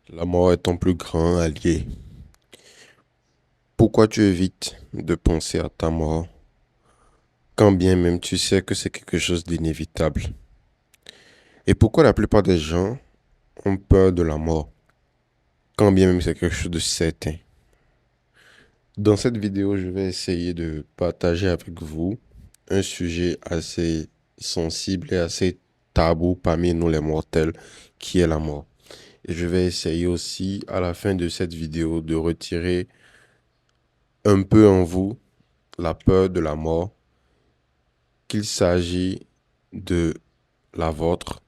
La mort est ton plus grand allié. Pourquoi tu évites de penser à ta mort, quand bien même tu sais que c'est quelque chose d'inévitable? Et pourquoi la plupart des gens ont peur de la mort, quand bien même c'est quelque chose de certain? Dans cette vidéo, je vais essayer de partager avec vous un sujet assez sensible et assez tabou parmi nous les mortels, qui est la mort. Et je vais essayer aussi, à la fin de cette vidéo, de retirer un peu en vous la peur de la mort, qu'il s'agit de la vôtre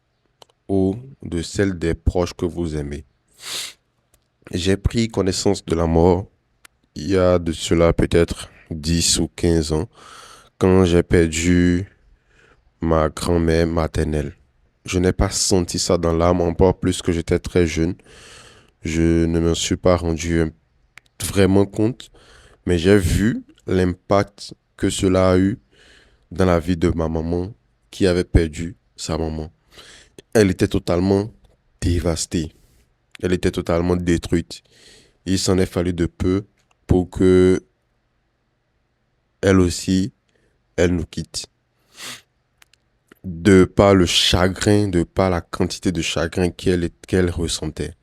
ou de celle des proches que vous aimez. J'ai pris connaissance de la mort il y a de cela peut-être 10 ou 15 ans, quand j'ai perdu ma grand-mère maternelle. Je n'ai pas senti ça dans l'âme, encore plus que j'étais très jeune. Je ne me suis pas rendu vraiment compte, mais j'ai vu l'impact que cela a eu dans la vie de ma maman qui avait perdu sa maman. Elle était totalement dévastée. Elle était totalement détruite. Il s'en est fallu de peu pour que elle aussi, elle nous quitte. De par le chagrin, de par la quantité de chagrin qu'elle ressentait.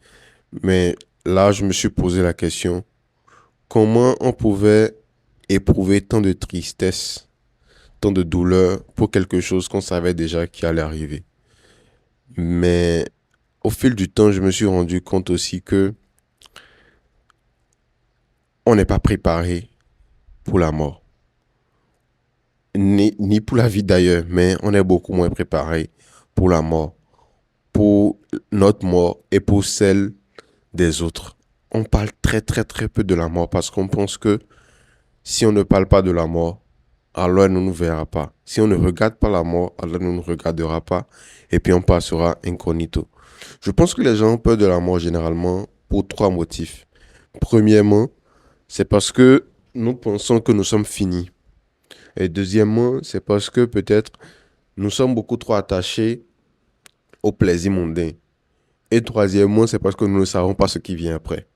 Mais là, je me suis posé la question, comment on pouvait éprouver tant de tristesse, tant de douleur pour quelque chose qu'on savait déjà qui allait arriver. Mais au fil du temps, je me suis rendu compte aussi que on n'est pas préparé pour la mort. Ni pour la vie d'ailleurs, mais on est beaucoup moins préparé pour la mort, pour notre mort et pour celle des autres. On parle très très très peu de la mort parce qu'on pense que si on ne parle pas de la mort, alors elle ne nous verra pas. Si on ne regarde pas la mort, alors elle ne nous regardera pas et puis on passera incognito. Je pense que les gens ont peur de la mort généralement pour trois motifs. Premièrement, c'est parce que nous pensons que nous sommes finis. Et deuxièmement, c'est parce que peut-être nous sommes beaucoup trop attachés au plaisir mondain. Et troisièmement, c'est parce que nous ne savons pas ce qui vient après.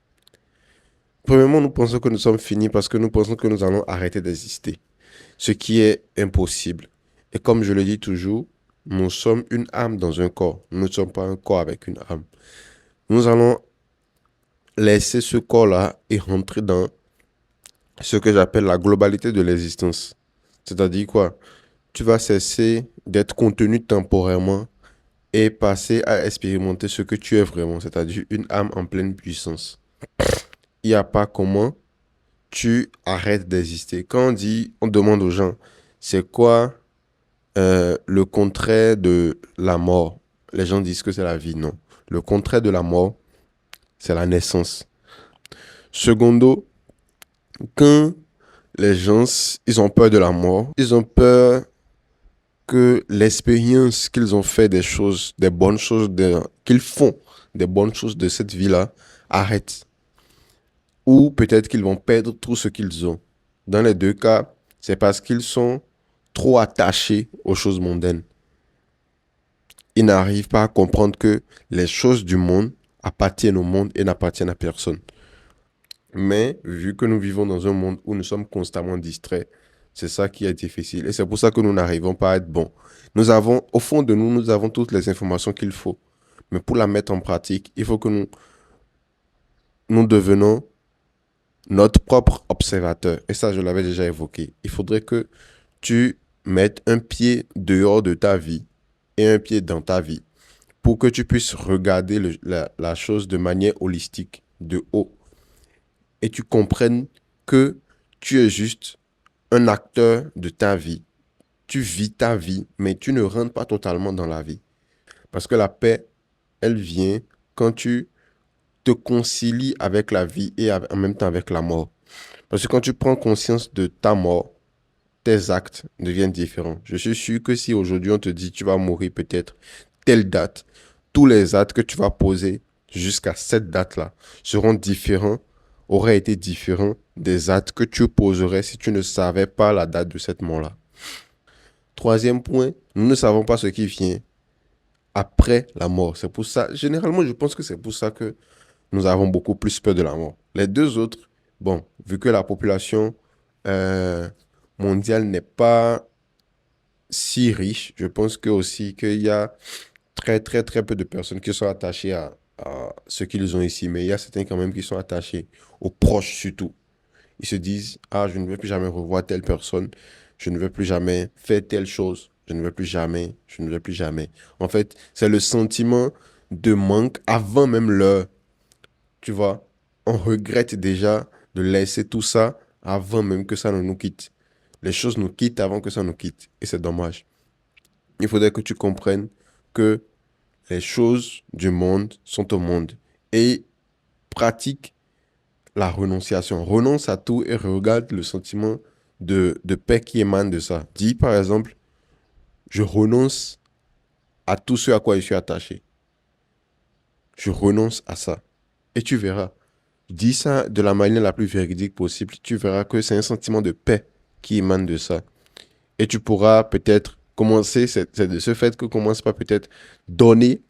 Premièrement, nous pensons que nous sommes finis parce que nous pensons que nous allons arrêter d'exister, ce qui est impossible. Et comme je le dis toujours, nous sommes une âme dans un corps. Nous ne sommes pas un corps avec une âme. Nous allons laisser ce corps-là et rentrer dans ce que j'appelle la globalité de l'existence. C'est-à-dire quoi? Tu vas cesser d'être contenu temporairement et passer à expérimenter ce que tu es vraiment, c'est-à-dire une âme en pleine puissance. Il n'y a pas comment tu arrêtes d'exister. Quand on dit, on demande aux gens, c'est quoi le contraire de la mort? Les gens disent que c'est la vie. Non. Le contraire de la mort, c'est la naissance. Secondo, quand les gens, ils ont peur de la mort, ils ont peur que l'expérience qu'ils ont fait des choses, des bonnes choses, qu'ils font des bonnes choses de cette vie-là, arrête. Ou peut-être qu'ils vont perdre tout ce qu'ils ont. Dans les deux cas, c'est parce qu'ils sont trop attachés aux choses mondaines. Ils n'arrivent pas à comprendre que les choses du monde appartiennent au monde et n'appartiennent à personne. Mais vu que nous vivons dans un monde où nous sommes constamment distraits, c'est ça qui est difficile. Et c'est pour ça que nous n'arrivons pas à être bons. Nous avons, au fond de nous, nous avons toutes les informations qu'il faut. Mais pour la mettre en pratique, il faut que nous devenons notre propre observateur. Et ça, je l'avais déjà évoqué. Il faudrait que tu mettes un pied dehors de ta vie et un pied dans ta vie pour que tu puisses regarder la chose de manière holistique, de haut, et tu comprennes que tu es juste un acteur de ta vie. Tu vis ta vie, mais tu ne rentres pas totalement dans la vie. Parce que la paix, elle vient quand tu te concilies avec la vie et en même temps avec la mort. Parce que quand tu prends conscience de ta mort, tes actes deviennent différents. Je suis sûr que si aujourd'hui on te dit tu vas mourir peut-être telle date, tous les actes que tu vas poser jusqu'à cette date-là seront différents, auraient été différents des actes que tu poserais si tu ne savais pas la date de cette mort-là. Troisième point, nous ne savons pas ce qui vient après la mort. C'est pour ça, généralement, je pense que c'est pour ça que nous avons beaucoup plus peur de la mort. Les deux autres, bon, vu que la population euh, mondiale n'est pas si riche, je pense que aussi qu'il y a très, très, très peu de personnes qui sont attachées à ce qu'ils ont ici. Mais il y a certains quand même qui sont attachés aux proches surtout. Ils se disent, ah, je ne veux plus jamais revoir telle personne, je ne veux plus jamais faire telle chose, je ne veux plus jamais, je ne veux plus jamais. En fait, c'est le sentiment de manque avant même l'heure. Tu vois, on regrette déjà de laisser tout ça avant même que ça ne nous quitte. Les choses nous quittent avant que ça nous quitte. Et c'est dommage. Il faudrait que tu comprennes que les choses du monde sont au monde. Et pratique la renonciation. Renonce à tout et regarde le sentiment de paix qui émane de ça. Dis par exemple, je renonce à tout ce à quoi je suis attaché. Je renonce à ça. Et tu verras. Dis ça de la manière la plus véridique possible. Tu verras que c'est un sentiment de paix qui émane de ça. Et tu pourras peut-être commencer, c'est de ce fait que commence par peut-être donner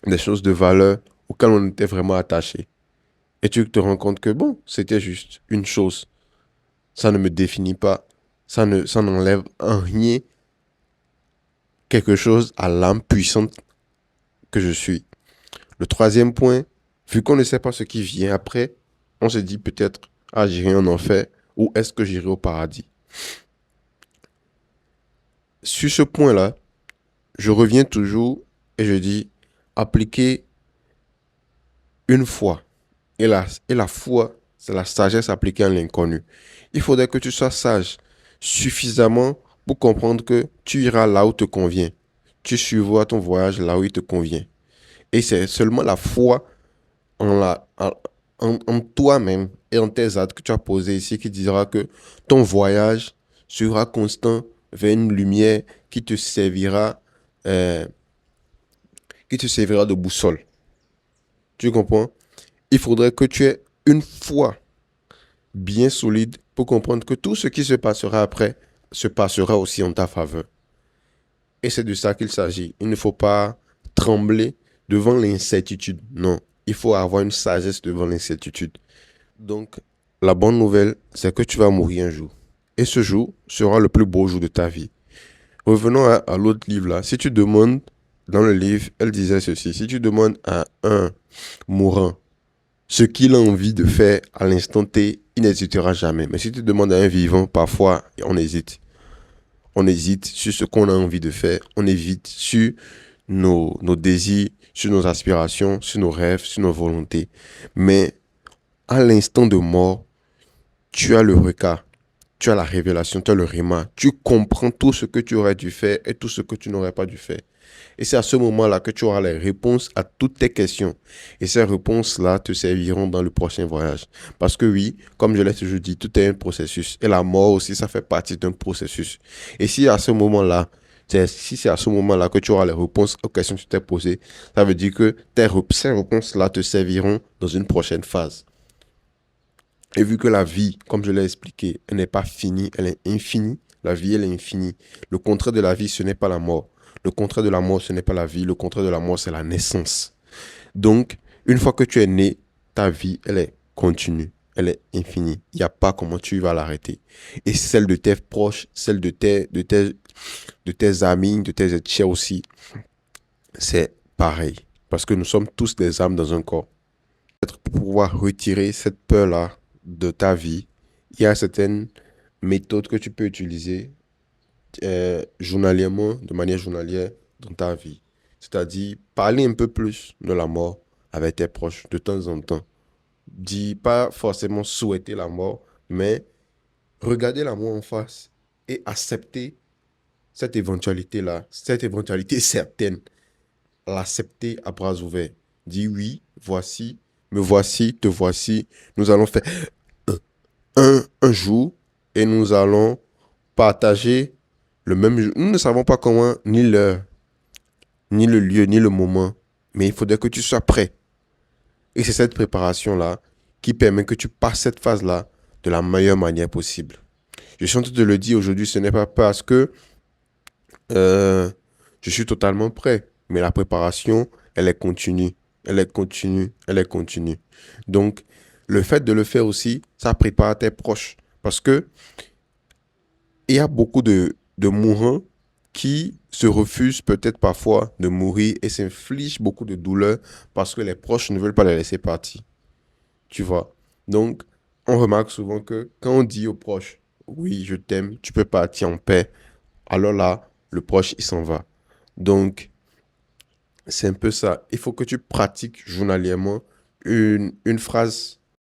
des choses de valeur auxquelles on était vraiment attaché. Et tu te rends compte que bon, c'était juste une chose. Ça ne me définit pas. Ça n'enlève en rien quelque chose à l'âme puissante que je suis. Le troisième point, vu qu'on ne sait pas ce qui vient après, on se dit peut-être, ah, j'irai en enfer ou est-ce que j'irai au paradis. Sur ce point-là, je reviens toujours et je dis, appliquer une foi. Et la foi, c'est la sagesse appliquée à l'inconnu. Il faudrait que tu sois sage suffisamment pour comprendre que tu iras là où te convient. Tu suivras ton voyage là où il te convient. Et c'est seulement la foi en toi-même et en tes actes que tu as posés ici qui dira que ton voyage sera constant vers une lumière euh, qui te servira de boussole. Tu comprends? Il faudrait que tu aies une foi bien solide pour comprendre que tout ce qui se passera après se passera aussi en ta faveur. Et c'est de ça qu'il s'agit. Il ne faut pas trembler devant l'incertitude. Non, il faut avoir une sagesse devant l'incertitude. Donc, la bonne nouvelle, c'est que tu vas mourir un jour. Et ce jour sera le plus beau jour de ta vie. Revenons à l'autre livre là. Si tu demandes, dans le livre, elle disait ceci. Si tu demandes à un mourant ce qu'il a envie de faire à l'instant T, il n'hésitera jamais. Mais si tu demandes à un vivant, parfois, on hésite. On hésite sur ce qu'on a envie de faire. On hésite sur nos désirs, sur nos aspirations, sur nos rêves, sur nos volontés. Mais à l'instant de mort, tu as le regard, tu as la révélation, tu as le rhéma. Tu comprends tout ce que tu aurais dû faire et tout ce que tu n'aurais pas dû faire. Et c'est à ce moment-là que tu auras les réponses à toutes tes questions. Et ces réponses-là te serviront dans le prochain voyage. Parce que oui, comme je l'ai toujours dit, tout est un processus. Et la mort aussi, ça fait partie d'un processus. Et si à ce moment-là, si c'est à ce moment-là que tu auras les réponses aux questions que tu t'es posées, ça veut dire que ces réponses-là te serviront dans une prochaine phase. Et vu que la vie, comme je l'ai expliqué, elle n'est pas finie, elle est infinie. La vie, elle est infinie. Le contraire de la vie, ce n'est pas la mort. Le contraire de la mort, ce n'est pas la vie. Le contraire de la mort, c'est la naissance. Donc, une fois que tu es né, ta vie, elle est continue. Elle est infinie. Il n'y a pas comment tu vas l'arrêter. Et celle de tes proches, celle de tes amis, de tes êtres chers aussi, c'est pareil. Parce que nous sommes tous des âmes dans un corps. Pour pouvoir retirer cette peur-là de ta vie, il y a certaines méthodes que tu peux utiliser journalièrement, de manière journalière dans ta vie. C'est-à-dire parler un peu plus de la mort avec tes proches de temps en temps. Dis pas forcément souhaiter la mort, mais regarder la mort en face et accepter cette éventualité-là, cette éventualité certaine, l'accepter à bras ouverts. Dis oui, voici, me voici, te voici, nous allons faire un jour et nous allons partager le même jour. Nous ne savons pas comment, ni l'heure, ni le lieu, ni le moment, mais il faudrait que tu sois prêt. Et c'est cette préparation-là qui permet que tu passes cette phase-là de la meilleure manière possible. Je suis en train de le dire aujourd'hui, ce n'est pas parce que je suis totalement prêt, mais la préparation, elle est continue. Elle est continue, elle est continue. Donc, le fait de le faire aussi, ça prépare tes proches. Parce que il y a beaucoup de mourants qui se refusent peut-être parfois de mourir et s'infligent beaucoup de douleur parce que les proches ne veulent pas les laisser partir. Tu vois? Donc, on remarque souvent que quand on dit aux proches, oui, je t'aime, tu peux partir en paix, alors là, le proche, il s'en va. Donc, c'est un peu ça. Il faut que tu pratiques journalièrement une phrase